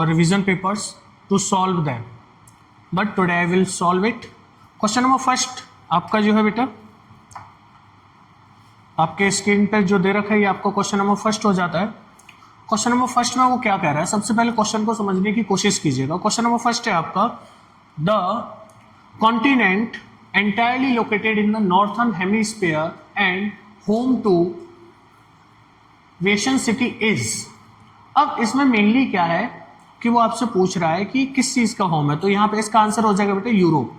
revision papers to solve them, but today I will solve it. Question number first आपका जो है बेटा आपके स्क्रीन पे जो दे रखा है ये आपका क्वेश्चन नंबर फर्स्ट हो जाता है। क्वेश्चन नंबर फर्स्ट में वो क्या कह रहा है, सबसे पहले क्वेश्चन को समझने की कोशिश कीजिएगा। क्वेश्चन नंबर फर्स्ट है आपका, the continent entirely located in the northern hemisphere and home to वेशन सिटी इज। अब इसमें मेनली क्या है कि वो आपसे पूछ रहा है कि किस चीज का होम है, तो यहां पे इसका आंसर हो जाएगा बेटा यूरोप।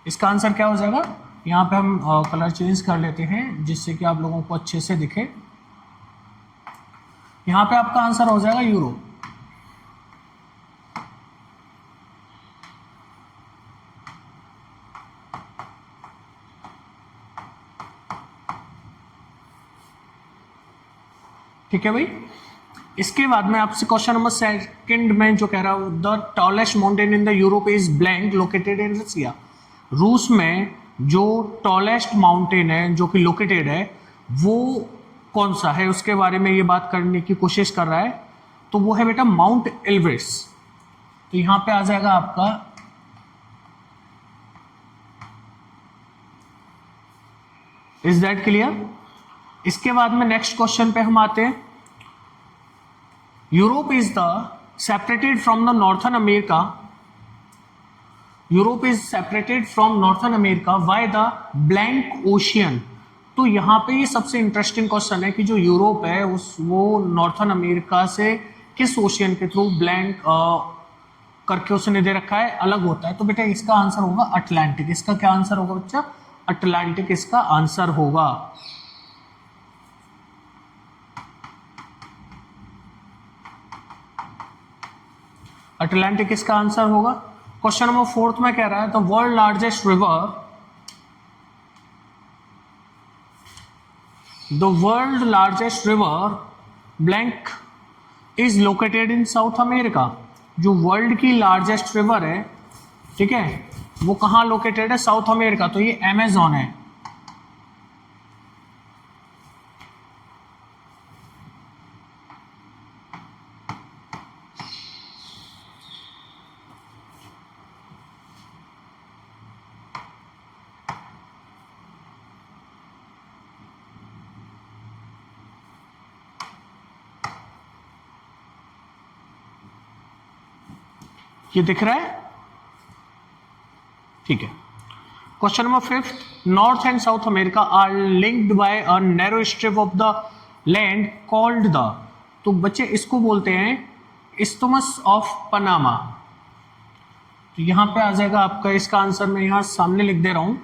इसका आंसर क्या हो जाएगा, यहां पे हम कलर चेंज कर लेते हैं जिससे कि आप लोगों को अच्छे से दिखे। यहां पे आपका आंसर हो जाएगा यूरोप। ठीक है भाई। इसके बाद में आपसे क्वेश्चन नंबर सेकंड में जो कह रहा हूं, the tallest mountain in the Europe is blank located in Russia. रूस में जो टॉलेस्ट माउंटेन है जो कि लोकेटेड है वो कौन सा है, उसके बारे में ये बात करने की कोशिश कर रहा है, तो वो है बेटा माउंट एल्ब्रिस। तो यहां पे आ जाएगा आपका इज दैट क्लियर। इसके बाद में नेक्स्ट क्वेश्चन पे हम आते हैं, Europe is the separated from the northern America, Europe is separated from northern America by the blank ocean. तो यहां पे ये सबसे इंटरेस्टिंग क्वेश्चन है कि जो यूरोप है वो नॉर्थर्न अमेरिका से किस ओशियन के थ्रू ब्लैंक करके उसने दे रखा है, अलग होता है। तो बेटा इसका आंसर होगा अटलांटिक। इसका क्या आंसर होगा बच्चा, अटलांटिक इसका आंसर होगा। अटलांटिक इसका आंसर होगा। क्वेश्चन नंबर फोर्थ में कह रहा है, the world largest river, the world largest river blank is located in south America. जो वर्ल्ड की लार्जेस्ट रिवर है, ठीक है, वो कहां लोकेटेड है, साउथ अमेरिका। तो ये अमेजॉन है। ये दिख रहा है, ठीक है। Question number fifth, North and South America are linked by a narrow strip of the land called the. तो बच्चे इसको बोलते हैं इस्थमस ऑफ पनामा। तो यहां पे आ जाएगा आपका इसका आंसर, मैं यहां सामने लिख दे रहा हूं।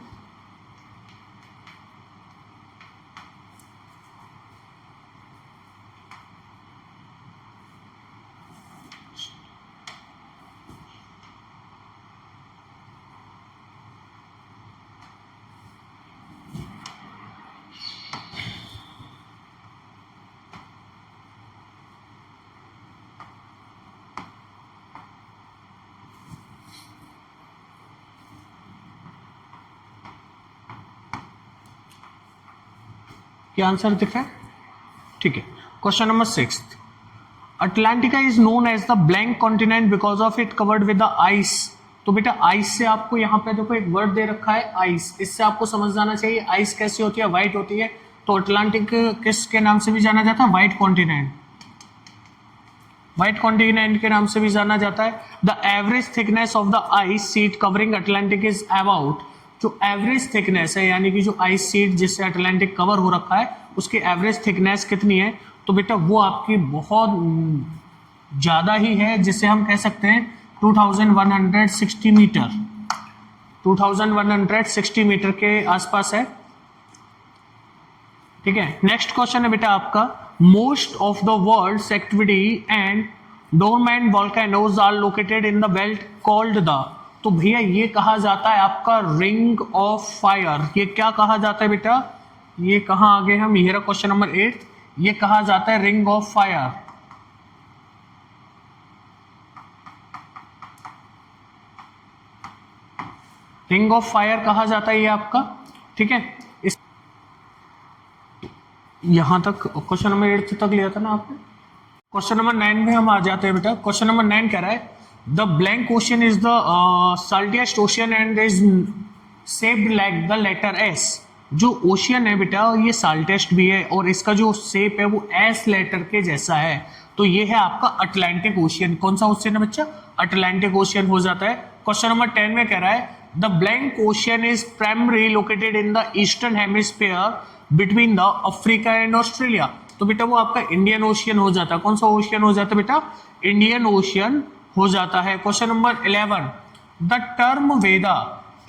क्या आंसर दिख रहा है, ठीक है। Question number sixth, Antarctica is known as the blank continent because of it covered with the ice. तो बेटा आइस से आपको यहाँ पे देखो एक वर्ड दे रखा है आइस, इससे आपको समझ जाना चाहिए आइस कैसी होती है, व्हाइट होती है। तो अटलांटिक किसके नाम से भी जाना जाता है, व्हाइट कॉन्टिनेंट, व्हाइट कॉन्टिनेंट के नाम से भी जाना जाता है। The average thickness of the ice sheet covering Atlantic is about, जो एवरेज थिकनेस है यानी कि जो आइस शीट जिससे अटलांटिक कवर हो रखा है उसकी एवरेज थिकनेस कितनी है, तो बेटा वो आपकी बहुत ज्यादा ही है, जिसे हम कह सकते हैं 2160 मीटर, 2160 मीटर के आसपास है, ठीक है। नेक्स्ट क्वेश्चन है बेटा आपका, most of the world's activity and dormant volcanoes are located in the belt called the. तो भैया ये कहा जाता है आपका रिंग ऑफ फायर। ये क्या कहा जाता है बेटा, ये कहां आगे हम, ये रहा क्वेश्चन नंबर 8, ये कहा जाता है ring of fire. Ring of fire कहा जाता है ये आपका, ठीक है। इस यहां तक क्वेश्चन नंबर 8 तक लिया था ना आपने, क्वेश्चन नंबर 9 में हम आ जाते हैं बेटा। क्वेश्चन नंबर 9 कह रहा है the blank ocean is the saltiest ocean and is shaped like the letter S. जो ओशियन है बेटा ये साल्टेस्ट भी है और इसका जो शेप है वो एस लेटर के जैसा है, तो ये है आपका अटलांटिक ओशियन। कौन सा ओशियन है बच्चा? अटलांटिक ओशियन हो जाता है। क्वेश्चन नंबर 10 में कह रहा है the blank ocean is primary located in the eastern hemisphere between the Africa and Australia. तो बेटा वो आपका इंडियन ओशियन हो जाता है। कौन सा ओशियन हो जाता है बेटा? इंडियन ओशियन हो जाता है। Question number 11 the term Veda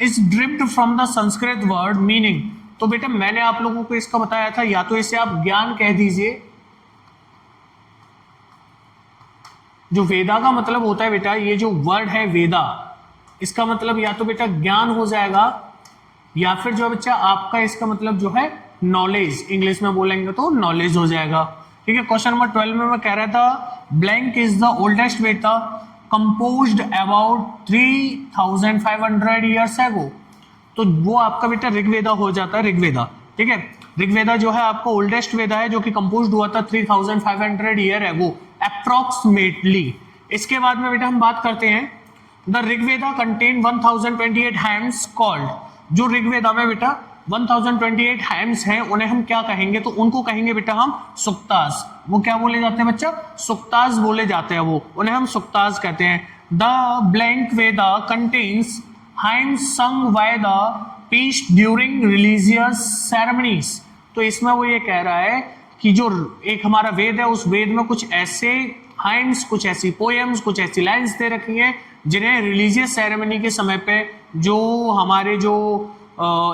is dripped from the Sanskrit word meaning. तो बेटा मैंने आप लोगों को इसका बताया था, या तो इसे आप ज्ञान कह दीजिए। जो वेदा का मतलब होता है बेटा, ये जो वर्ड है वेदा, इसका मतलब या तो बेटा ज्ञान हो जाएगा या फिर जो बच्चा आपका इसका मतलब जो है नॉलेज, इंग्लिश में बोलेंगे तो नॉलेज हो जाएगा। ठीक है। क्वेश्चन नंबर 12 में मैं कह रहा था blank is the oldest Veda composed about 3500 years ago. तो वो आपका बेटा ऋग्वेदा हो जाता है, ऋग्वेदा। ठीक है। ऋग्वेदा जो है आपका ओल्डेस्ट वेदा है जो कि कंपोज्ड हुआ था 3500 ईयर एगो अप्रोक्सीमेटली। इसके बाद में बेटा हम बात करते हैं the Rigveda contain 1028 hams called. जो ऋग्वेदा में बेटा 1028 हैम्स हैं उन्हें हम क्या कहेंगे? तो उनको कहेंगे बेटा हम सुक्तास। वो क्या बोले जाते हैं बच्चा? सुक्तास बोले जाते हैं, वो उन्हें हम सुक्तास कहते हैं। The blank Veda contains hymns sung by the priests during religious ceremonies। तो इसमें वो ये कह रहा है कि जो एक हमारा वेद है उस वेद में कुछ ऐसे hymns, कुछ ऐसी पोएम्स, कुछ ऐसी लाइन्स दे रखी हैं जिन्हें रिलीजियस सेरेमनी के समय पे जो हमारे जो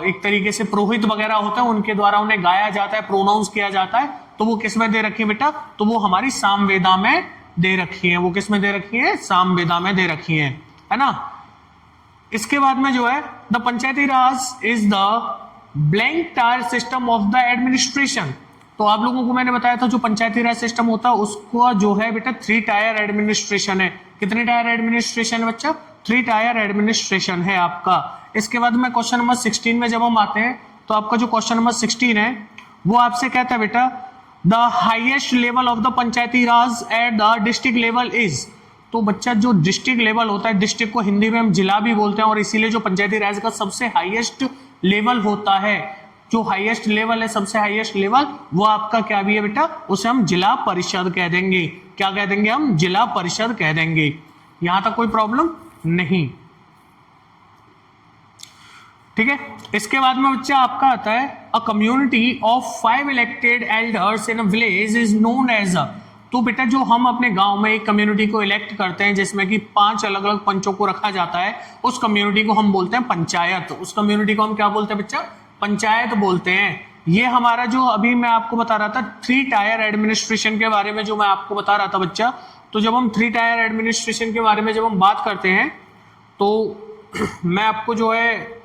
एक तरीके से पुरोहित वगैरह होते हैं उनके द्वारा उन्हें गाया जाता है, प्रोनाउंस किया जाता है। तो वो किस में दे रखी है बेटा? तो वो हमारी सामवेदा में दे रखी है। वो किस में दे रखी है? सामवेदा में दे रखी है ना। इसके बाद में जो है the Panchayati Raj is the blank tier system of the administration. तो आप लोगों को मैंने बताया था जो पंचायती राज सिस्टम होता है उसको जो है बेटा 3 टायर एडमिनिस्ट्रेशन है। कितने टायर एडमिनिस्ट्रेशन है बच्चा? 3 टायर एडमिनिस्ट्रेशन है आपका। इसके बाद में क्वेश्चन नंबर 16 में जब हम आते हैं तो आपका जो क्वेश्चन नंबर 16 है वो आपसे कहता है बेटा the highest level of the Panchayati Raj at the district level is. तो बच्चा जो डिस्ट्रिक्ट लेवल होता है, डिस्ट्रिक्ट को हिंदी में हम जिला भी बोलते हैं और इसीलिए जो पंचायती राज का सबसे हाईएस्ट लेवल होता है, जो हाईएस्ट लेवल है, सबसे हाईएस्ट लेवल, वो आपका क्या भी है बेटा? उसे हम जिला परिषद कह देंगे। क्या कह देंगे हम? जिला परिषद कह देंगे। यहां तक कोई प्रॉब्लम नहीं। ठीक है। इसके बाद में बच्चा आपका आता है a community of 5 elected elders in a village is known as a. तो बेटा जो हम अपने गांव में एक कम्युनिटी को इलेक्ट करते हैं जिसमें कि 5 अलग अलग पंचों को रखा जाता है, उस कम्युनिटी को हम बोलते हैं पंचायत। उस कम्युनिटी को हम क्या बोलते हैं बच्चा? पंचायत बोलते हैं। ये हमारा जो अभी मैं आपको बता रहा था 3 टायर एडमिनिस्ट्रेशन के बारे में जो मैं आपको बता रहा था बच्चा, तो जब हम 3 टायर एडमिनिस्ट्रेशन के बारे में जब हम बात करते हैं तो मैं आपको जो है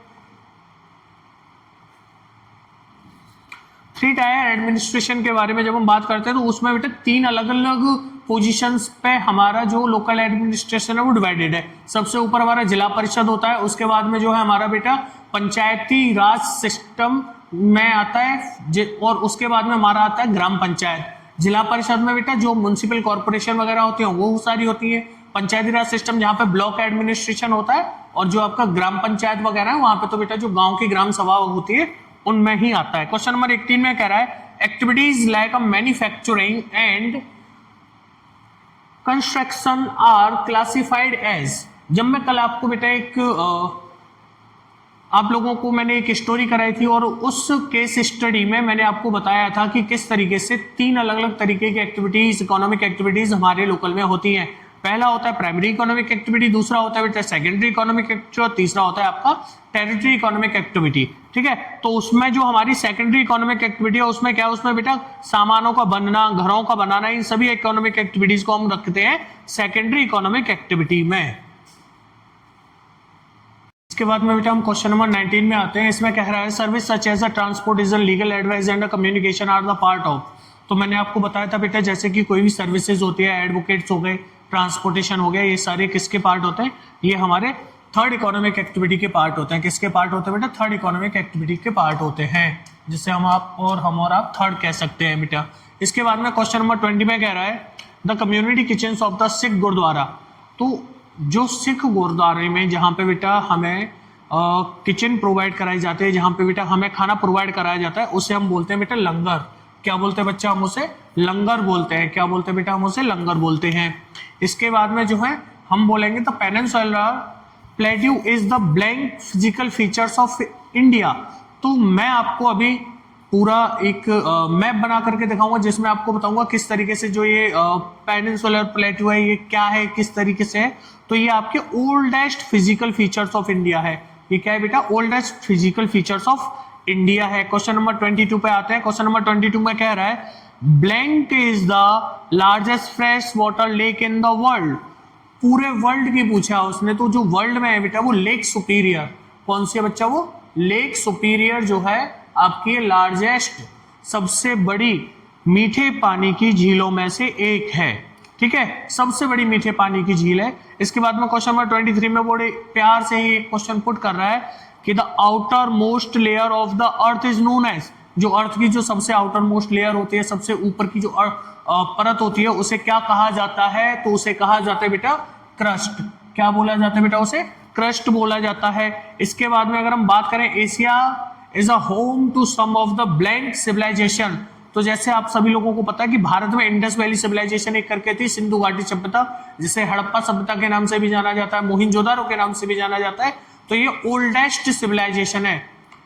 3 टायर एडमिनिस्ट्रेशन के बारे में जब हम बात करते हैं तो उसमें बेटा 3 अलग अलग पोजीशंस पे हमारा जो लोकल एडमिनिस्ट्रेशन है वो डिवाइडेड है। सबसे ऊपर हमारा जिला परिषद होता है, उसके बाद में जो है हमारा बेटा पंचायती राज सिस्टम में आता है और उसके बाद में हमारा आता है ग्राम पंचायत। जिला परिषद में बेटा जो म्युनिसिपल कॉर्पोरेशन वगैरह होती है वो सारी होती है। पंचायती राज सिस्टम जहाँ पे ब्लॉक एडमिनिस्ट्रेशन होता है और जो आपका ग्राम पंचायत वगैरह है वहां पे तो बेटा जो गाँव की ग्राम सभा होती है उनमें ही आता है। क्वेश्चन नंबर 18 में कह रहा है activities like a manufacturing and construction are classified as. जब मैं कल आपको बेटा एक आप लोगों को मैंने एक स्टोरी कराई थी और उस केस स्टडी में मैंने आपको बताया था कि किस तरीके से 3 अलग अलग तरीके की एक्टिविटीज, इकोनॉमिक एक्टिविटीज हमारे लोकल में होती हैं। पहला होता है प्राइमरी इकोनॉमिक एक्टिविटी, दूसरा होता है बेटा सेकेंडरी इकोनॉमिक एक्टिविटी और तीसरा होता है आपका टेरिटरी इकोनॉमिक एक्टिविटी। ठीक है। तो उसमें जो हमारी सेकेंडरी इकोनॉमिक एक्टिविटी है उसमें क्या है? उसमें बेटा सामानों का बनना, घरों का बनाना, इन सभी इकोनॉमिक एक्टिविटीज को हम रखते हैं सेकेंडरी इकोनॉमिक एक्टिविटी में। इसके बाद में बेटा हम क्वेश्चन नंबर 19 में आते हैं। इसमें कह रहा है service such as a transportation, legal advice and communication are the part of. तो मैंने आपको बताया था बेटा जैसे कि कोई भी सर्विसेज होती है, एडवोकेट्स हो गए, ट्रांसपोर्टेशन हो गया, ये सारे किसके पार्ट होते हैं? ये हमारे थर्ड इकोनॉमिक एक्टिविटी के पार्ट होते हैं। किसके पार्ट होते हैं बेटा? थर्ड इकोनॉमिक एक्टिविटी के पार्ट होते हैं, जिससे हम और आप थर्ड कह सकते हैं बेटा। इसके बाद में क्वेश्चन नंबर 20 में कह रहा है the community kitchen of the Sikh gurdwara. तो जो सिख गुरुद्वारे में जहाँ पे बेटा हमें किचन प्रोवाइड कराई जाती है, जहाँ पे बेटा हमें खाना प्रोवाइड कराया जाता है, उसे हम बोलते हैं बेटा लंगर। क्या बोलते हैं बच्चा? हम उसे लंगर बोलते हैं। क्या बोलते हैं बेटा? हम उसे लंगर बोलते हैं। इसके बाद में जो है हम बोलेंगे the peninsular plateau is the blank physical features of India. तो मैं आपको अभी पूरा एक मैप बना करके दिखाऊंगा जिसमें आपको बताऊंगा किस तरीके से जो ये पेनिनसुलर प्लेट्यू है ये क्या है, किस तरीके से है। तो ये आपके oldest physical features of India है। ये क्या है बेटा? Oldest physical features of India है। क्वेश्चन नंबर 22 पे आते हैं। क्वेश्चन नंबर 22 में कह रहा है blank is the largest fresh water lake in the world. पूरे वर्ल्ड की पूछा उसने, तो जो वर्ल्ड में है बेटा वो लेक सुपीरियर। कौन सी है बच्चा? वो लेक सुपीरियर जो है आपकी लार्जेस्ट सबसे बड़ी मीठे पानी की झीलों में से एक है। ठीक है, सबसे बड़ी मीठे पानी की झील है। इसके बाद में क्वेश्चन नंबर 23 में बड़े प्यार से ही क्वेश्चन पुट कर रहा है कि the outermost layer of the earth is known as. जो अर्थ की जो सबसे आउटर मोस्ट लेयर होती है, सबसे ऊपर की जो परत होती है, उसे क्या कहा जाता है? तो उसे कहा जाता है बेटा क्रस्ट। क्या बोला जाता है बेटा? उसे क्रस्ट बोला जाता है। इसके बाद में अगर हम बात करें Asia is a home to some of the blank civilization. तो जैसे आप सभी लोगों को पता है कि भारत में इंडस वैली सिविलाइजेशन एक करके थी, सिंधु घाटी सभ्यता, जिसे हड़प्पा सभ्यता के नाम से भी जाना जाता है, मोहिंजोदारो के नाम से भी जाना जाता है। तो ये ओल्डेस्ट सिविलाइजेशन है।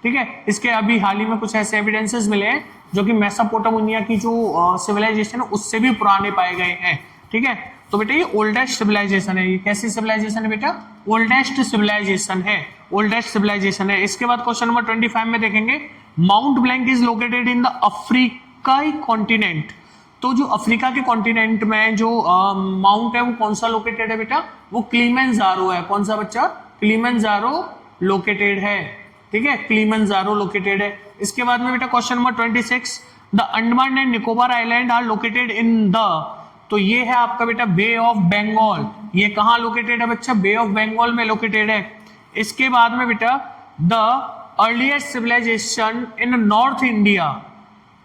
ठीक है, इसके अभी हाल ही में कुछ ऐसे एविडेंसेस मिले हैं जो कि मेसोपोटामिया की जो सिविलाइजेशन है उससे भी पुराने पाए गए हैं। ठीक है, तो बेटा ये ओल्डेस्ट सिविलाइजेशन है। ये कैसी सिविलाइजेशन है बेटा? ओल्डेस्ट सिविलाइजेशन है। ओल्डेस्ट सिविलाइजेशन है। इसके बाद क्वेश्चन नंबर 25 में देखेंगे mount Blanc is located in the African continent. तो जो अफ्रीका के कॉन्टिनेंट में जो माउंट है वो कौन सा लोकेटेड है बेटा? वो क्लीमेंजारो है। कौन सा बच्चा? क्लीमेंजारो लोकेटेड है। ठीक है, क्लीमेंजारो लोकेटेड है। इसके बाद में बेटा question number 26 the Andaman and Nicobar island are located in the. तो ये है आपका बेटा बे ऑफ बंगाल। ये कहां लोकेटेड है बच्चा? बे ऑफ बंगाल में लोकेटेड है। इसके बाद में बेटा the earliest civilization in North India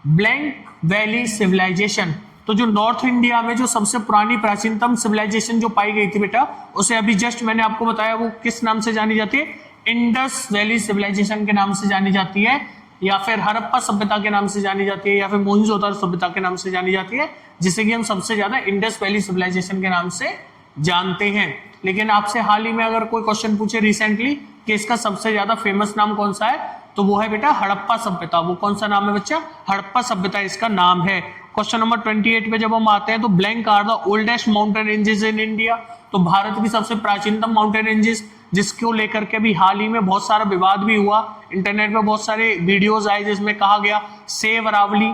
blank valley civilization. तो जो नॉर्थ इंडिया में जो सबसे पुरानी प्राचीनतम सिविलाइजेशन जो पाई गई थी बेटा, उसे अभी जस्ट मैंने आपको बताया वो किस नाम से जानी जाती है? इंडस वैली सिविलाइजेशन के नाम से जानी जाती है, या फिर हड़प्पा सभ्यता के नाम से जानी जाती है, या फिर मोहनजोदारो सभ्यता के नाम से जानी जाती है, जिसे कि हम सबसे ज्यादा इंडस वैली सिविलाइजेशन के नाम से जानते हैं। लेकिन आपसे हाल ही में अगर कोई क्वेश्चन पूछे रिसेंटली कि इसका सबसे ज्यादा फेमस नाम कौन सा है, तो वो है बेटा हड़प्पा सभ्यता। वो कौन सा नाम है बच्चा? हड़प्पा सभ्यता इसका नाम है। क्वेश्चन नंबर 28 पे जब हम आते हैं तो blank are the oldest mountain ranges in India. तो भारत की सबसे प्राचीनतम माउंटेन रेंजेस, जिसको लेकर के अभी हाल ही में बहुत सारा विवाद भी हुआ, इंटरनेट पे बहुत सारे वीडियोस आए जिसमें कहा गया save Aravalli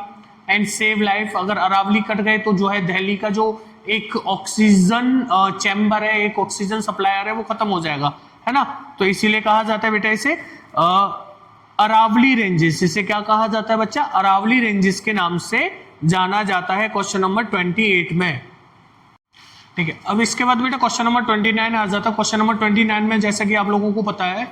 and save life. अगर अरावली कट गए तो जो है दिल्ली का जो एक ऑक्सीजन चैम्बर है, एक ऑक्सीजन सप्लायर है, वो खत्म हो जाएगा, है ना। तो इसीलिए कहा जाता है बेटा इसे अरावली रेंजेस। इसे क्या कहा जाता है बच्चा? अरावली रेंजेस के नाम से जाना जाता है क्वेश्चन नंबर 28 में। ठीक है, अब इसके बाद बेटा क्वेश्चन नंबर 29 आ जाता है। क्वेश्चन नंबर 29 में जैसा कि आप लोगों को पता है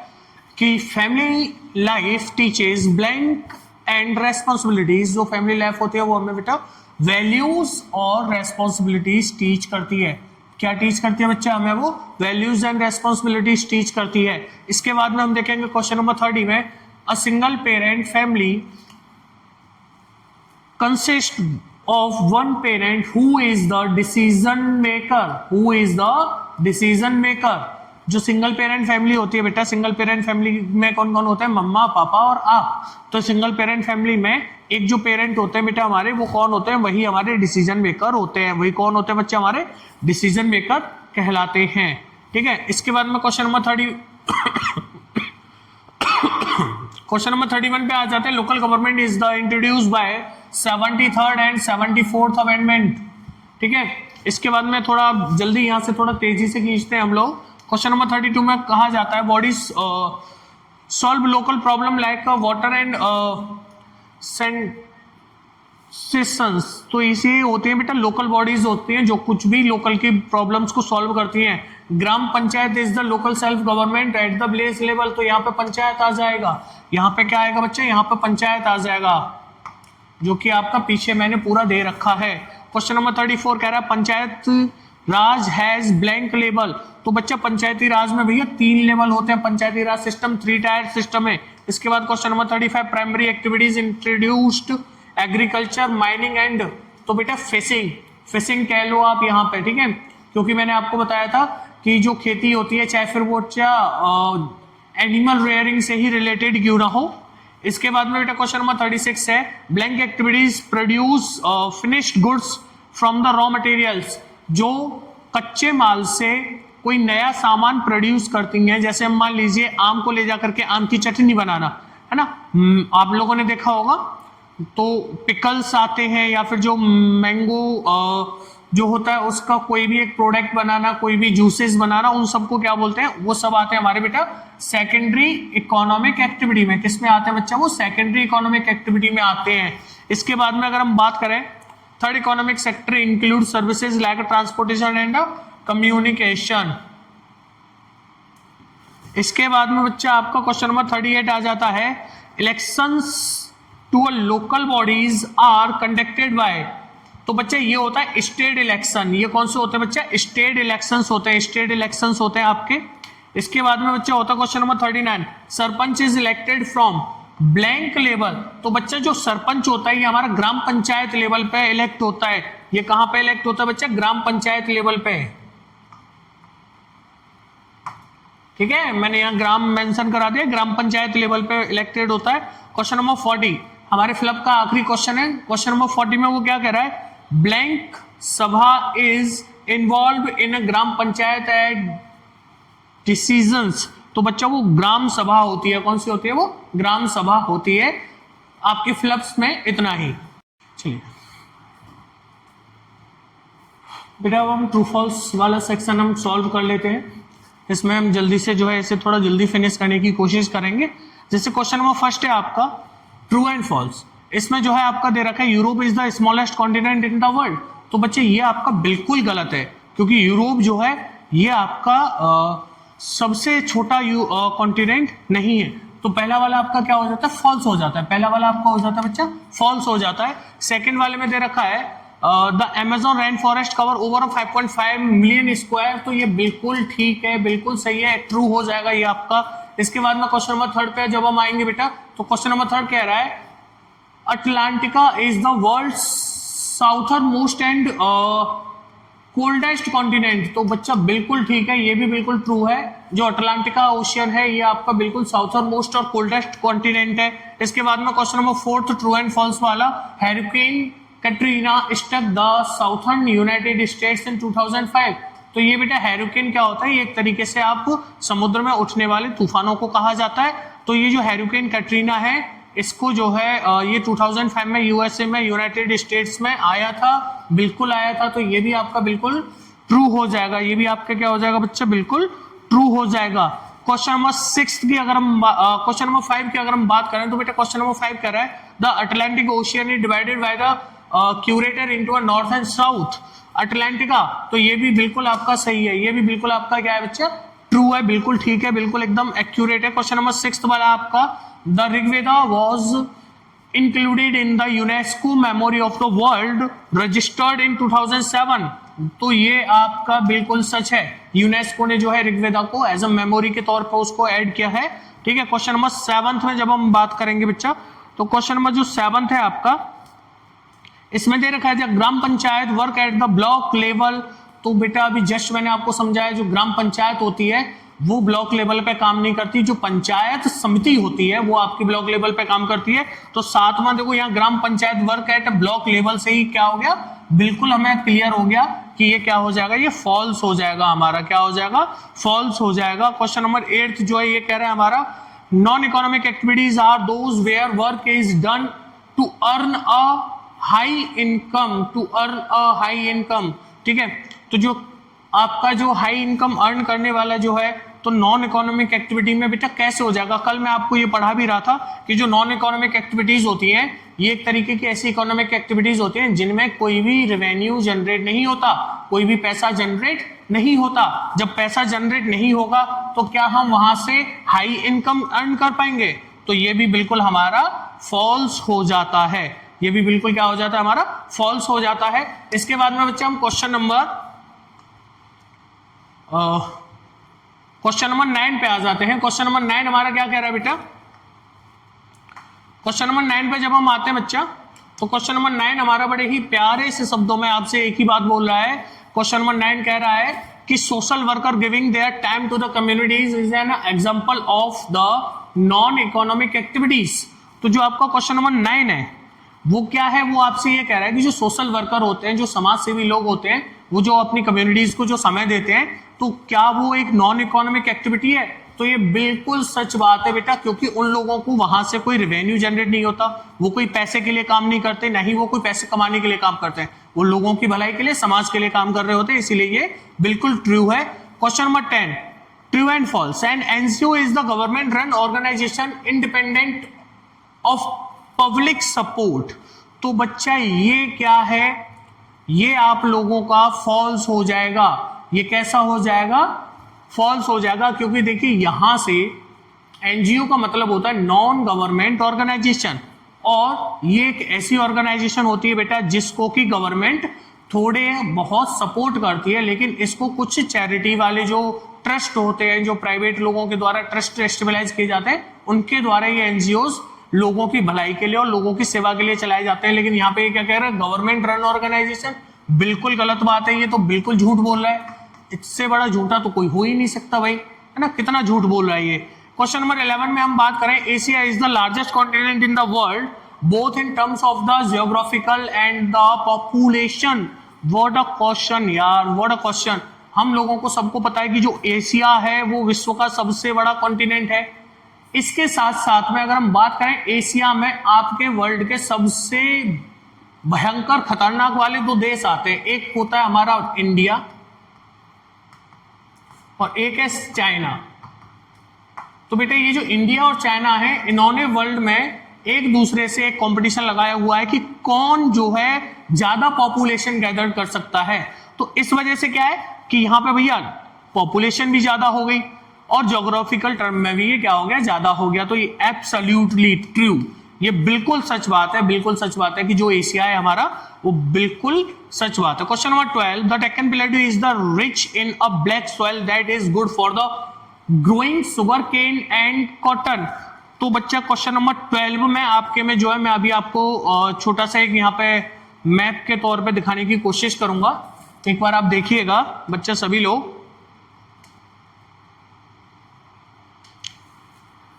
कि family life teaches blank and responsibilities. जो फैमिली लाइफ होती है वो हमें बेटा वैल्यूज और रेस्पॉन्सिबिलिटीज टीच करती है। क्या टीच करती है बच्चा? हमें वो वैल्यूज एंड रेस्पॉन्सिबिलिटीज टीच करती है। इसके बाद में हम देखेंगे क्वेश्चन नंबर 30 में a single parent family consist of one parent who is the decision maker, who is the decision maker। जो सिंगल पेरेंट फैमिली होती है बेटा, सिंगल पेरेंट फैमिली में कौन कौन होते हैं? मम्मा, पापा और आप। तो सिंगल पेरेंट फैमिली में एक जो पेरेंट होते हैं बेटा हमारे, वो कौन होते हैं? वही हमारे डिसीजन मेकर होते हैं। वही कौन होते हैं बच्चे? हमारे डिसीजन मेकर कहलाते हैं। ठीक है, इसके बाद में क्वेश्चन नंबर 31 पे आ जाते हैं। Local government is the introduced by 73rd and 74th amendment. ठीक है, इसके बाद में थोड़ा जल्दी यहाँ से थोड़ा तेजी से खींचते हैं हम लोग। क्वेश्चन नंबर 32 में कहा जाता है bodies solve local problem like water and sanitations. तो इसे होती है बेटा लोकल बॉडीज होती हैं जो कुछ भी लोकल की प्रॉब्लम्स को सॉल्व करती हैं। Gram panchayat is the local self government at the village level. तो यहाँ पे पंचायत आ जाएगा। यहाँ पे क्या आएगा बच्चे? यहाँ पे पंचायत आ जाएगा, जो कि आपका पीछे मैंने पूरा दे रखा है। क्वेश्चन नंबर 34 कह रहा है पंचायत राज हैज ब्लैंक लेवल। तो बच्चा पंचायती राज में भैया 3 लेवल होते हैं, पंचायती राज सिस्टम 3 टायर सिस्टम है। इसके बाद question number 35 primary activities introduced agriculture mining and, तो बेटा फिशिंग, फिशिंग कह लो आप यहाँ पे, ठीक है, क्योंकि मैंने आपको बताया था कि जो खेती होती है चाहे फिर वो एनिमल रेयरिंग से ही रिलेटेड क्यों ना हो। इसके बाद में बेटा क्वेश्चन नंबर 36 है blank activities produce finished goods from the raw materials, जो कच्चे माल से कोई नया सामान प्रोड्यूस करती हैं, जैसे मान लीजिए आम को ले जाकर के आम की चटनी बनाना है ना, आप लोगों ने देखा होगा, तो पिकल्स आते हैं या फिर जो मैंगो जो होता है उसका कोई भी एक प्रोडक्ट बनाना, कोई भी जूसेस बनाना, उन सबको क्या बोलते हैं, वो सब आते हैं हमारे बेटा सेकेंडरी इकोनॉमिक एक्टिविटी में। किस में आते हैं बच्चा, वो सेकेंडरी इकोनॉमिक एक्टिविटी में आते हैं। इसके बाद में अगर हम बात करें third economic sector include services like transportation and communication. इसके बाद में बच्चा आपका क्वेश्चन नंबर 38 आ जाता है elections to a local bodies are conducted by, तो बच्चा ये होता है स्टेट इलेक्शन। ये कौन से होते हैं बच्चा, स्टेट इलेक्शंस होते हैं, स्टेट इलेक्शंस होते हैं आपके। इसके बाद में बच्चा होता है question number 39 sarpanch is elected from blank level, तो बच्चा जो सरपंच होता है ये हमारा ग्राम पंचायत लेवल पे इलेक्ट होता है। ये कहां पे इलेक्ट होता है बच्चा, ग्राम पंचायत लेवल पे, ठीक है, मैंने यहाँ ग्राम मेंशन करा दिया, ग्राम पंचायत लेवल पे इलेक्टेड होता है। क्वेश्चन नंबर 40 हमारे फिलअप का आखिरी क्वेश्चन है। क्वेश्चन नंबर 40 में वो क्या कह रहा है, blank sabha is involve in a gram panchayat at decisions, तो बच्चा वो ग्राम सभा होती है, कौन सी होती है, वो ग्राम सभा होती है। आपके फिलअप्स में इतना ही। चलिए बेटा अब हम ट्रू फॉल्स वाला सेक्शन हम सॉल्व कर लेते हैं। इसमें हम जल्दी से जो है इसे थोड़ा जल्दी फिनिश करने की कोशिश करेंगे। जैसे क्वेश्चन नंबर फर्स्ट है आपका ट्रू एंड फॉल्स, इसमें जो है आपका दे रखा है Europe is the smallest continent in the world, तो बच्चे ये आपका बिल्कुल गलत है, क्योंकि यूरोप जो है ये आपका सबसे छोटा कॉन्टिनेंट नहीं है। तो पहला वाला आपका क्या हो जाता है, फॉल्स हो जाता है, पहला वाला आपका हो जाता है बच्चा फॉल्स हो जाता है। सेकंड वाले में दे रखा है the Amazon rain forest cover over 5.5 million square, तो ये बिल्कुल ठीक है, बिल्कुल सही है, ट्रू हो जाएगा ये आपका। इसके बाद में क्वेश्चन नंबर 3 पे जब हम आएंगे बेटा, तो क्वेश्चन नंबर 3 कह रहा है Atlantica is the world southern most and coldest continent, तो बच्चा बिल्कुल ठीक है, ये भी बिल्कुल ट्रू है। जो अटलांटिका ओशियन है ये आपका बिल्कुल साउथर्न मोस्ट और कोल्डेस्ट कॉन्टिनेंट है। इसके बाद में question number 4 true and false वाला, hurricane Katrina struck the southern United States in 2005, तो ये बेटा हैरिकेन क्या होता है, ये एक तरीके से आप समुद्र में उठने वाले तूफानों को कहा जाता है। तो ये जो हैरिकेन कैटरीना है इसको जो है ये 2005 में यूएसए में यूनाइटेड स्टेट्स में आया था, बिल्कुल आया था, तो ये भी आपका बिल्कुल ट्रू हो जाएगा, ये भी आपका क्या हो जाएगा बच्चा, बिल्कुल ट्रू हो जाएगा। क्वेश्चन नंबर 6 की अगर हम क्वेश्चन नंबर 5 की अगर हम बात करें तो बेटा क्वेश्चन नंबर 5 कह रहा है the Atlantic ocean is divided by the curator into a north and south Atlantica, तो ये भी बिल्कुल आपका सही है, ये भी बिल्कुल आपका क्या है बच्चा, ट्रू है, बिल्कुल ठीक है, बिल्कुल एकदम एक्यूरेट है। क्वेश्चन नंबर 6 वाला आपका the Rigveda was included in the UNESCO memory of the world registered in 2007, तो ये आपका बिल्कुल सच है, यूनेस्को ने जो है ऋग्वेदा को एज अ मेमोरी के तौर पर उसको ऐड किया है, ठीक है। क्वेश्चन नंबर 7 में जब हम बात करेंगे बच्चा, तो क्वेश्चन नंबर जो 7 है आपका, इसमें दे रखा है जब gram panchayat work at the block level, तो बेटा अभी जस्ट मैंने आपको समझाया जो ग्राम पंचायत होती है वो ब्लॉक लेवल पे काम नहीं करती, जो पंचायत समिति होती है वो आपकी ब्लॉक लेवल पे काम करती है। तो 7वां देखो यहाँ gram panchayat work at block level से ही क्या हो गया, बिल्कुल हमें क्लियर हो गया कि ये क्या हो जाएगा, ये फॉल्स हो जाएगा, हमारा क्या हो जाएगा, फॉल्स हो जाएगा। क्वेश्चन नंबर 8 जो है ये कह रहा है हमारा non economic activities are those where work is done to earn a high income, to earn a high income, ठीक है। तो जो आपका जो हाई इनकम अर्न करने वाला जो है, तो नॉन इकोनॉमिक एक्टिविटी में बेटा कैसे हो जाएगा, कल मैं आपको ये पढ़ा भी रहा था कि जो नॉन इकोनॉमिक एक्टिविटीज होती हैं ये एक तरीके की ऐसी इकोनॉमिक एक्टिविटीज होती हैं जिनमें कोई भी रेवेन्यू जनरेट नहीं होता, कोई भी पैसा जनरेट नहीं होता। जब पैसा जनरेट नहीं होगा तो क्या हम वहां से हाई इनकम अर्न कर पाएंगे, तो ये भी बिल्कुल हमारा फॉल्स हो जाता है। ये भी बिल्कुल क्या हो जाता है हमारा फॉल्स हो जाता है। इसके बाद में बच्चा हम क्वेश्चन नंबर 9 पे आ जाते हैं। क्वेश्चन नंबर 9 हमारा क्या कह रहा है बेटा, क्वेश्चन नंबर 9 पे जब हम आते हैं बच्चा, तो क्वेश्चन नंबर 9 हमारा बड़े ही प्यारे से शब्दों में आपसे एक ही बात बोल रहा है। क्वेश्चन नंबर 9 कह रहा है कि social worker giving their time to the communities is an example of the non economic activities. तो जो आपका क्वेश्चन नंबर 9 है वो क्या है, वो आपसे ये कह रहा है कि जो सोशल वर्कर होते हैं, जो समाज सेवी लोग होते हैं, वो जो अपनी कम्युनिटीज को जो समय देते हैं, तो क्या वो एक नॉन इकोनॉमिक एक्टिविटी है? तो ये बिल्कुल सच बात है बेटा, क्योंकि उन लोगों को वहां से कोई रेवेन्यू जनरेट नहीं होता, वो कोई पैसे के लिए काम नहीं करते, ना ही वो कोई पैसे कमाने के लिए काम करते हैं, वो लोगों की भलाई के लिए, समाज के लिए काम कर रहे होते हैं। इसीलिए ये बिल्कुल ट्रू है। Question number 10, true and false. And NGO is the government run organisation independent of public support. तो बच्चा ये क्या है, ये आप लोगों का फॉल्स हो जाएगा। ये कैसा हो जाएगा, फॉल्स हो जाएगा, क्योंकि देखिए यहां से एनजीओ का मतलब होता है नॉन गवर्नमेंट ऑर्गेनाइजेशन, और ये एक ऐसी ऑर्गेनाइजेशन होती है बेटा जिसको कि गवर्नमेंट थोड़े बहुत सपोर्ट करती है, लेकिन इसको कुछ चैरिटी वाले जो ट्रस्ट होते हैं, जो प्राइवेट लोगों के द्वारा ट्रस्ट स्टेबलाइज किए जाते हैं, उनके द्वारा ये एनजीओज लोगों की भलाई के लिए और लोगों की सेवा के लिए चलाए जाते हैं। लेकिन यहाँ पे ये क्या कह रहा है, गवर्नमेंट रन ऑर्गेनाइजेशन, बिल्कुल गलत बात है, ये तो बिल्कुल झूठ बोल रहा है। इससे बड़ा झूठा तो कोई हो ही नहीं सकता भाई, है ना, कितना झूठ बोल रहा है ये। क्वेश्चन नंबर 11 में हम बात करें, Asia is the largest continent in the world both in terms of the geographical and the population. What a question यार, व्हाट अ क्वेश्चन। हम लोगों को सबको पता है कि जो एशिया है वो विश्व का सबसे बड़ा कॉन्टिनेंट है। इसके साथ साथ में अगर हम बात करें, एशिया में आपके वर्ल्ड के सबसे भयंकर खतरनाक वाले दो देश आते हैं, एक होता है हमारा इंडिया और एक है चाइना। तो बेटा ये जो इंडिया और चाइना है, इन्होंने वर्ल्ड में एक दूसरे से एक कंपटीशन लगाया हुआ है कि कौन जो है ज्यादा पॉपुलेशन गैदर कर सकता है। तो इस वजह से क्या है कि यहां पे भैया पॉपुलेशन भी ज्यादा हो गई और ज्योग्राफिकल टर्म में भी ये क्या हो गया, ज्यादा हो गया। तो ये एब्सोल्युटली ट्रू, ये बिल्कुल सच बात है, बिल्कुल सच बात है कि जो एशिया है हमारा वो बिल्कुल सच बात है। Question number 12, the Deccan plateau is the rich in a black soil that is good for the growing sugar cane and cotton. तो बच्चा क्वेश्चन नंबर 12 में आपके में जो है, मैं अभी आपको छोटा सा एक यहाँ पे मैप के तौर पे दिखाने की कोशिश करूंगा। एक बार आप देखिएगा बच्चा, सभी लोग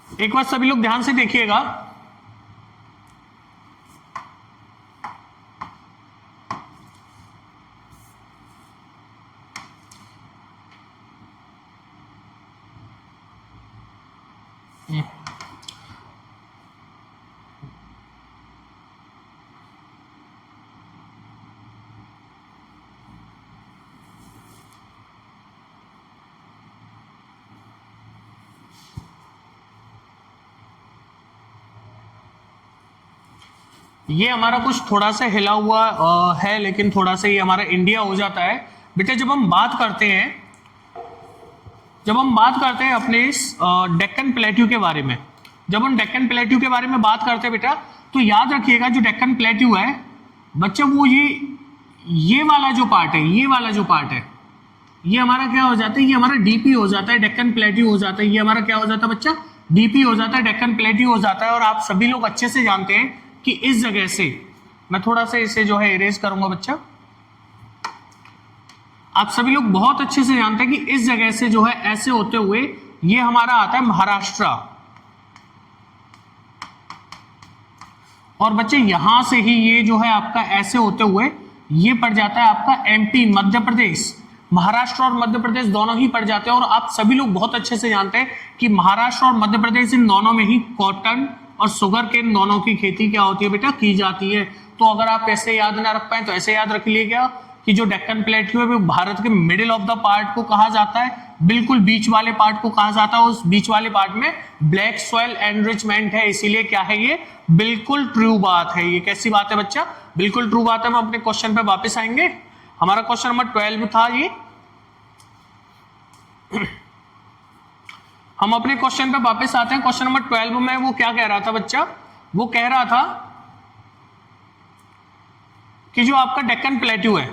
एक बार सभी लोग ध्यान से देखिएगा। ये हमारा कुछ थोड़ा सा हिला हुआ है, लेकिन थोड़ा सा ये हमारा इंडिया हो जाता है बेटा। जब हम बात करते हैं अपने इस डेक्कन प्लेट्यू के बारे में, जब हम डेक्कन प्लेट्यू के बारे में बात करते हैं बेटा, तो याद रखिएगा जो डेक्कन प्लेट्यू है बच्चा, वो ये वाला जो पार्ट है, ये वाला जो पार्ट है, ये हमारा क्या हो जाता है, ये हमारा डीपी हो जाता है, डेक्कन प्लेट्यू हो जाता है। ये हमारा क्या हो जाता है बच्चा, डीपी हो जाता है, डेक्कन प्लेट्यू हो जाता है। और आप सभी लोग अच्छे से जानते हैं कि इस जगह से, मैं थोड़ा सा इसे जो है इरेज करूंगा बच्चा, आप सभी लोग बहुत अच्छे से जानते हैं कि इस जगह से जो है ऐसे होते हुए ये हमारा आता है महाराष्ट्र, और बच्चे यहां से ही ये जो है आपका ऐसे होते हुए ये पड़ जाता है आपका एमपी, मध्य प्रदेश। महाराष्ट्र और मध्य प्रदेश दोनों ही पड़ जाते हैं। और आप सभी लोग बहुत अच्छे से जानते हैं कि महाराष्ट्र और मध्य प्रदेश इन दोनों में ही कॉटन और शुगर केन दोनों की खेती क्या होती है बेटा, की जाती है। तो अगर आप ऐसे याद ना रख पाए तो ऐसे याद रख लीजिएगा कि जो डेक्कन प्लेट्यू है वो भारत के मिडिल ऑफ द पार्ट को कहा जाता है, बिल्कुल बीच वाले पार्ट को कहा जाता है। उस बीच वाले पार्ट में ब्लैक सॉइल एनरिचमेंट है, इसीलिए क्या है, ये बिल्कुल ट्रू बात है। ये कैसी बात है बच्चा, बिल्कुल ट्रू बात है। हम अपने क्वेश्चन पे वापस आएंगे। हमारा क्वेश्चन नंबर 12 था ये, हम अपने क्वेश्चन पे वापस आते हैं। क्वेश्चन नंबर 12 में वो क्या कह रहा था बच्चा, वो कह रहा था कि जो आपका डेक्कन प्लेट्यू है,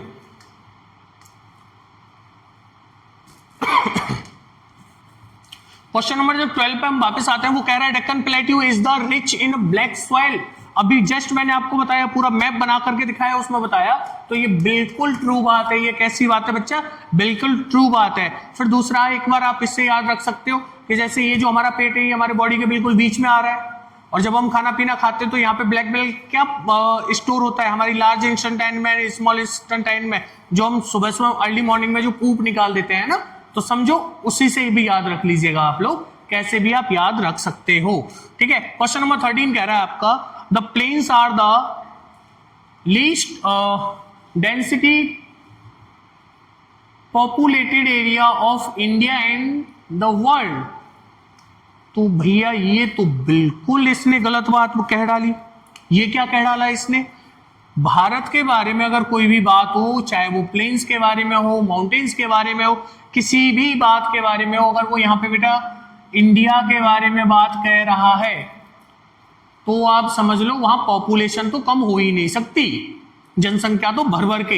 क्वेश्चन नंबर जो 12 पे हम वापस आते हैं, वो कह रहा है Deccan plateau is the rich in black soil. अभी जस्ट मैंने आपको बताया, पूरा मैप बना करके दिखाया, उसमें बताया, तो ये बिल्कुल ट्रू बात है। ये कैसी बात है बच्चा? बिल्कुल ट्रू बात है। फिर दूसरा, एक बार आप इससे याद रख सकते हो कि जैसे ये जो हमारा पेट है, ये हमारे बॉडी के बिल्कुल बीच में आ रहा है, और जब हम खाना पीना खाते हैं तो यहाँ पे ब्लैक बेल क्या स्टोर होता है हमारी लार्ज इंस्टेंटाइन में, स्मॉल इंस्टेंटाइन में, जो हम सुबह सुबह अर्ली मॉर्निंग में जो पूप निकाल देते हैं ना, तो समझो उसी से भी याद रख लीजिएगा आप लोग, कैसे भी आप याद रख सकते हो। ठीक है, क्वेश्चन नंबर 13 कह रहा है आपका, the plains are the least density populated area of India and the world. तो भैया ये तो बिल्कुल इसने गलत बात कह डाली। ये क्या कह डाला इसने? भारत के बारे में अगर कोई भी बात हो, चाहे वो प्लेन्स के बारे में हो, माउंटेन्स के बारे में हो, किसी भी बात के बारे में हो, अगर वो यहाँ पे बेटा इंडिया के बारे में बात कह रहा है, तो आप समझ लो वहां पॉपुलेशन तो कम हो ही नहीं सकती। जनसंख्या तो भर भर के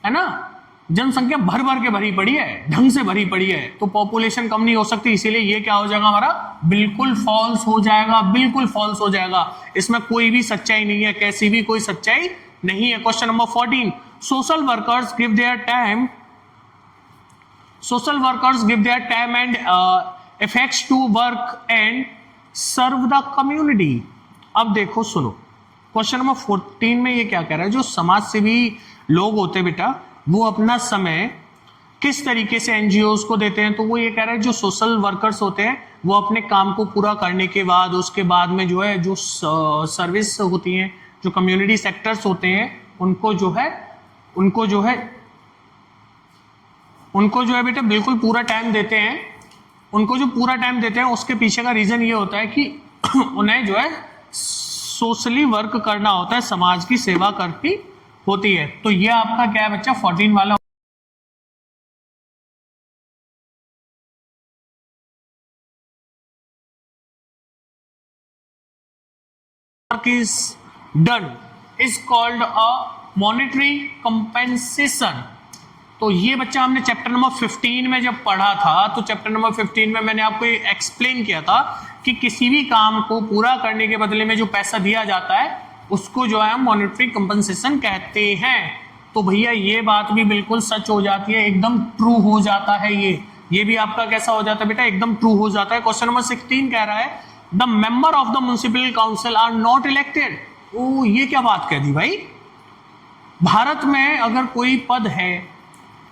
है ना, जनसंख्या भर भर के भरी पड़ी है, ढंग से भरी पड़ी है, तो पॉपुलेशन कम नहीं हो सकती। इसीलिए ये क्या हो जाएगा हमारा? बिल्कुल फॉल्स हो जाएगा, बिल्कुल फॉल्स हो जाएगा। इसमें कोई भी सच्चाई नहीं है, कैसी भी कोई सच्चाई नहीं है। Question number 14, social workers give their time, social workers give their time and effects to work and serve the community. अब देखो सुनो, क्वेश्चन नंबर 14 में ये क्या कह रहा है? जो समाज सेवी लोग होते हैं बेटा, वो अपना समय किस तरीके से एनजीओज को देते हैं? तो वो ये कह रहा है जो सोशल वर्कर्स होते हैं वो अपने काम को पूरा करने के बाद, उसके बाद में जो है जो सर्विस होती हैं, जो कम्युनिटी सेक्टर्स होते हैं, उनको जो है बेटा बिल्कुल पूरा टाइम देते हैं। उनको जो पूरा टाइम देते हैं उसके पीछे का रीजन ये होता है कि उन्हें जो है सोशली वर्क करना होता है, समाज की सेवा करती होती है। तो ये आपका क्या है बच्चा? 14 वाला work is done is called a monetary compensation। तो ये बच्चा हमने चैप्टर नंबर 15 में जब पढ़ा था, तो चैप्टर नंबर 15 में मैंने आपको एक्सप्लेन किया था कि किसी भी काम को पूरा करने के बदले में जो पैसा दिया जाता है उसको जो है मॉनेटरी कंपनसेशन कहते हैं। तो भैया ये बात भी बिल्कुल सच हो जाती है, एकदम ट्रू हो जाता है। ये भी आपका कैसा हो जाता है बेटा? एकदम ट्रू हो जाता है। क्वेश्चन नंबर 16 कह रहा है the member of the municipal council are not elected. ओ ये क्या बात कह दी भाई? भारत में अगर कोई पद है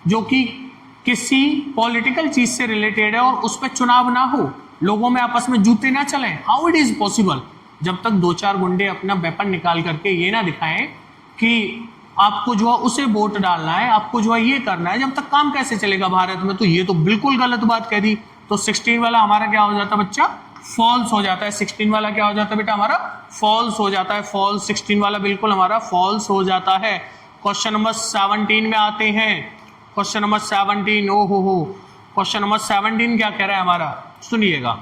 जो कि किसी पॉलिटिकल चीज से रिलेटेड है और उस पर चुनाव ना हो, लोगों में आपस में जूते ना चलें, हाउ इट इज पॉसिबल? जब तक दो चार गुंडे अपना वेपन निकाल करके ये ना दिखाएं कि आपको जो है उसे वोट डालना है, आपको जो है ये करना है, जब तक काम कैसे चलेगा भारत में? तो ये तो बिल्कुल गलत बात कह दी। तो 16 वाला हमारा क्या हो जाता है बच्चा? फॉल्स हो जाता है। 16 वाला क्या हो जाता है बेटा? हमारा फॉल्स हो जाता है। फॉल्स 16 वाला बिल्कुल हमारा फॉल्स हो जाता है। क्वेश्चन नंबर 17 में आते हैं। क्वेश्चन नंबर 17, ओ हो, क्वेश्चन नंबर 17 क्या कह रहा है हमारा? सुनिएगा,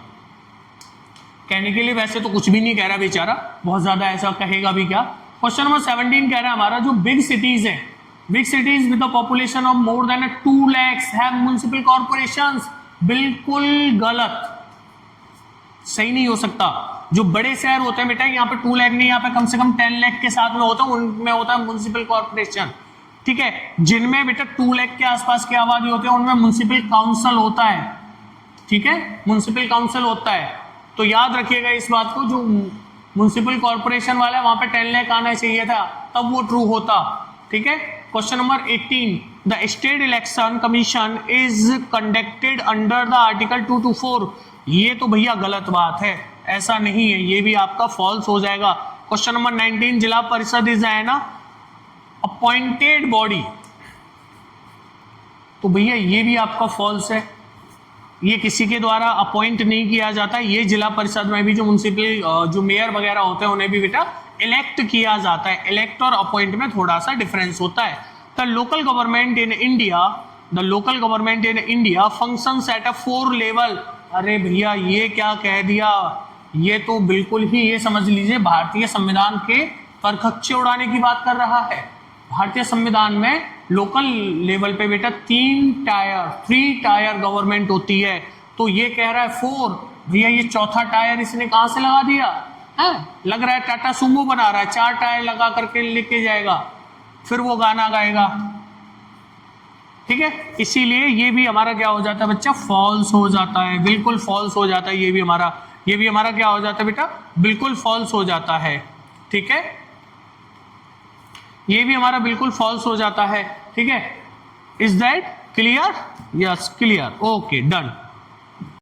कहने के लिए वैसे तो कुछ भी नहीं कह रहा बेचारा, बहुत ज्यादा ऐसा कहेगा भी क्या। क्वेश्चन नंबर 17 कह रहा है हमारा जो बिग सिटीज है, big cities with the population of more than 2 lakhs have municipal corporations. बिल्कुल गलत, सही नहीं हो सकता। जो बड़े शहर होते हैं बेटा, यहाँ पे 2 लाख नहीं, यहाँ पे कम से कम 10 लाख के साथ में होता है, उनमें होता है म्युनिसिपल कॉर्पोरेशन। ठीक है, जिनमें बेटा 2 लाख के आसपास की आबादी होती है उनमें म्युनिसिपल काउंसिल होता है। ठीक है, म्युनिसिपल काउंसिल होता है। तो याद रखिएगा इस बात को, जो म्युनिसिपल कॉर्पोरेशन वाला है वहां पे 10 लाख आना चाहिए था, तब वो ट्रू होता। ठीक है, question number 18, the state election commission is conducted under the article 224। ये तो भैया गलत बात है, ऐसा नहीं है, ये भी आपका फॉल्स हो जाएगा। क्वेश्चन नंबर 19, जिला परिषद इज है ना अपॉइंटेड बॉडी। तो भैया ये भी आपका फॉल्स है, ये किसी के द्वारा अपॉइंट नहीं किया जाता। ये जिला परिषद में भी जो म्युनिसिपल जो मेयर वगैरह होते हैं उन्हें भी बेटा इलेक्ट किया जाता है। इलेक्ट और अपॉइंट में थोड़ा सा डिफरेंस होता है। The local government in India, the local government in India functions at a 4 level. अरे भैया ये क्या कह दिया? ये तो बिल्कुल ही ये समझ लीजिए भारतीय संविधान के परखच्चे उड़ाने की बात कर रहा है। भारतीय संविधान में लोकल लेवल पे बेटा 3 टायर गवर्नमेंट होती है, तो ये कह रहा है 4। भैया ये चौथा टायर इसने कहां से लगा दिया है? लग रहा है टाटा सुमो बना रहा है, 4 टायर लगा करके लेके जाएगा, फिर वो गाना गाएगा। ठीक है, इसीलिए ये भी हमारा क्या हो जाता है बच्चा, फॉल्स हो जाता है, बिल्कुल फॉल्स हो जाता है। ये भी हमारा क्या हो जाता है बेटा, बिल्कुल फॉल्स हो जाता है। ठीक है, ये भी हमारा बिल्कुल फॉल्स हो जाता है। ठीक है, is that clear? Yes clear, okay done.